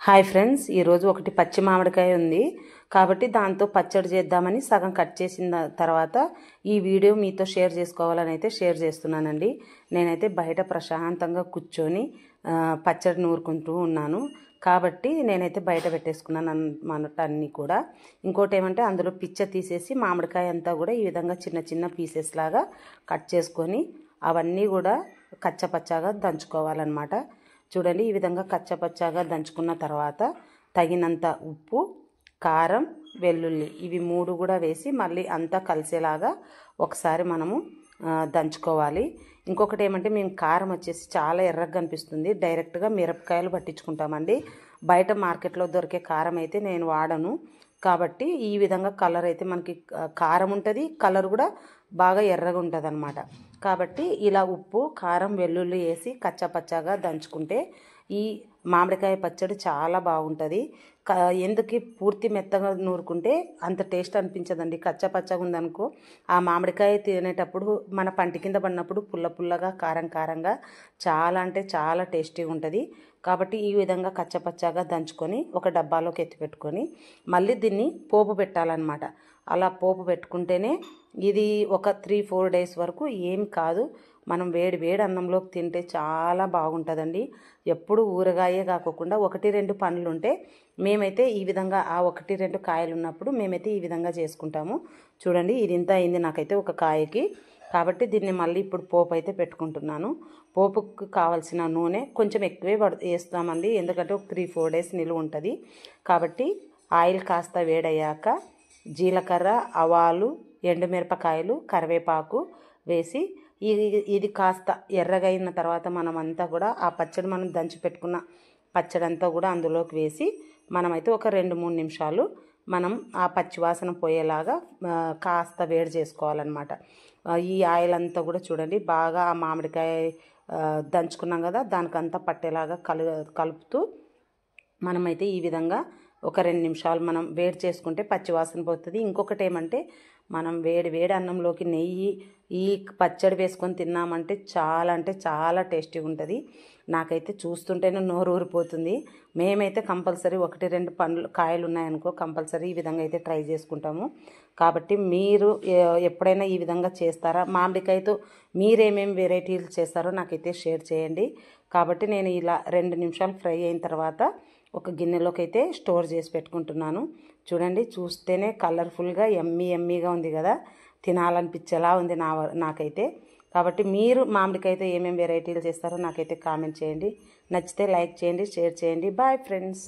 Hi friends, ఈరోజు ఒకటి పచ్చి మామిడికాయ ఉంది కాబట్టి దాంతో పచ్చడి చేద్దామని సగం కట్ చేసిన తర్వాత ఈ వీడియో మీతో షేర్ చేసుకోవాలని అయితే షేర్ చేస్తున్నానండి. నేనైతే బయట ప్రశాంతంగా కూర్చొని పచ్చడి నూరుకుంటూ ఉన్నాను కాబట్టి నేనైతే బయట పెట్టేసుకున్నాను అన్నమాట అన్నీ కూడా. ఇంకోటి ఏమంటే అందులో పిచ్చ తీసేసి మామిడికాయ అంతా కూడా ఈ విధంగా చిన్న చిన్న పీసెస్ లాగా కట్ చేసుకొని అవన్నీ కూడా కచ్చపచ్చగా దంచుకోవాలన్నమాట. చూడండి, ఈ విధంగా కచ్చపచ్చగా దంచుకున్న తర్వాత తగినంత ఉప్పు, కారం, వెల్లుల్లి ఇవి మూడు కూడా వేసి మళ్ళీ అంతా కలిసేలాగా ఒకసారి మనము దంచుకోవాలి. ఇంకొకటి ఏమంటే మేము కారం వచ్చేసి చాలా ఎర్రగా కనిపిస్తుంది, డైరెక్ట్గా మిరపకాయలు పట్టించుకుంటామండి. బయట మార్కెట్లో దొరికే కారం అయితే నేను వాడను కాబట్టి ఈ విధంగా కలర్ అయితే మనకి కారం ఉంటుంది, కలర్ కూడా బాగా ఎర్రగా ఉంటుంది అన్నమాట. కాబట్టి ఇలా ఉప్పు, కారం, వెల్లుల్లి వేసి కచ్చపచ్చగా దంచుకుంటే ఈ మామిడికాయ పచ్చడి చాలా బాగుంటుంది. ఎందుకు పూర్తి మెత్తగా నూరుకుంటే అంత టేస్ట్ అనిపించదండి. కచ్చపచ్చగా ఉందనుకో ఆ మామిడికాయ తినేటప్పుడు మన పంటి కింద పడినప్పుడు పుల్ల పుల్లగా కారం కారంగా చాలా అంటే చాలా టేస్టీగా ఉంటుంది. కాబట్టి ఈ విధంగా కచ్చపచ్చగా దంచుకొని ఒక డబ్బాలోకి ఎత్తి పెట్టుకొని మళ్ళీ దీన్ని పోపు పెట్టాలన్నమాట. అలా పోపు పెట్టుకుంటేనే ఇది ఒక 3-4 డేస్ వరకు ఏం కాదు. మనం వేడి వేడి అన్నంలోకి తింటే చాలా బాగుంటుందండి. ఎప్పుడు ఊరగాయే కాకుండా 1-2 పండ్లు ఉంటే మేమైతే ఈ విధంగా ఆ 1-2 కాయలు ఉన్నప్పుడు మేమైతే ఈ విధంగా చేసుకుంటాము. చూడండి, ఇది ఇంత అయింది నాకైతే ఒక కాయకి. కాబట్టి దీన్ని మళ్ళీ ఇప్పుడు పోపు అయితే పెట్టుకుంటున్నాను. పోపుకు కావాల్సిన నూనె కొంచెం ఎక్కువే వేస్తామండి, ఎందుకంటే ఒక 3-4 డేస్ నిలువ ఉంటుంది. కాబట్టి ఆయిల్ కాస్త వేడయ్యాక జీలకర్ర, ఆవాలు, ఎండుమిరపకాయలు, కరివేపాకు వేసి ఇది కాస్త ఎర్రగా అయిన తర్వాత మనం అంతా కూడా ఆ పచ్చడి మనం దంచి పెట్టుకున్న పచ్చడి అంతా కూడా అందులోకి వేసి మనమైతే ఒక 2-3 నిమిషాలు మనం ఆ పచ్చివాసన పోయేలాగా కాస్త వేడి చేసుకోవాలన్నమాట. ఈ ఆయిల్ అంతా కూడా చూడండి బాగా ఆ మామిడికాయ దంచుకున్నాం కదా దానికంతా పట్టేలాగా కలుపుతూ మనమైతే ఈ విధంగా ఒక 2 నిమిషాలు మనం వేడి చేసుకుంటే పచ్చివాసన పోతుంది. ఇంకొకటి ఏమంటే మనం వేడి వేడి అన్నంలోకి నెయ్యి ఈ పచ్చడి వేసుకొని తిన్నామంటే చాలా అంటే చాలా టేస్టీగా ఉంటుంది. నాకైతే చూస్తుంటేనే నోరు ఊరిపోతుంది. మేమైతే కంపల్సరీ 1-2 పండ్లు కాయలు ఉన్నాయనుకో కంపల్సరీ ఈ విధంగా అయితే ట్రై చేసుకుంటాము. కాబట్టి మీరు ఎప్పుడైనా ఈ విధంగా చేస్తారా? మామిడికాయతో మీరేమేమి వెరైటీలు చేస్తారో నాకైతే షేర్ చేయండి. కాబట్టి నేను ఇలా 2 నిమిషాలు ఫ్రై అయిన తర్వాత ఒక గిన్నెలోకి అయితే స్టోర్ చేసి పెట్టుకుంటున్నాను. చూడండి, చూస్తేనే కలర్ఫుల్గా ఎమ్మీగా ఉంది కదా, తినాలనిపించేలా ఉంది నాకైతే. కాబట్టి మీరు మామిడికాయతో ఏమేమి వెరైటీలు చేస్తారో నాకైతే కామెంట్ చేయండి. నచ్చితే లైక్ చేయండి, షేర్ చేయండి. Bye friends.